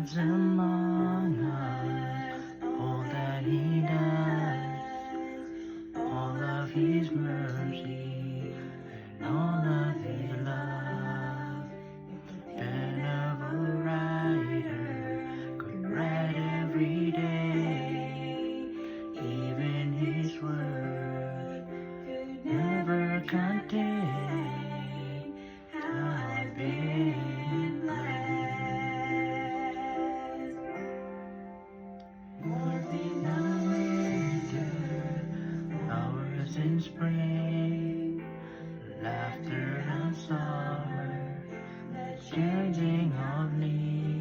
lives among us, all that He does, all of His mercy, and all of His love. Pen of a writer could write every day, even His words could never contain how I've been blessed. Morning and winter, flowers in spring, laughter and summer, the changing of leaves.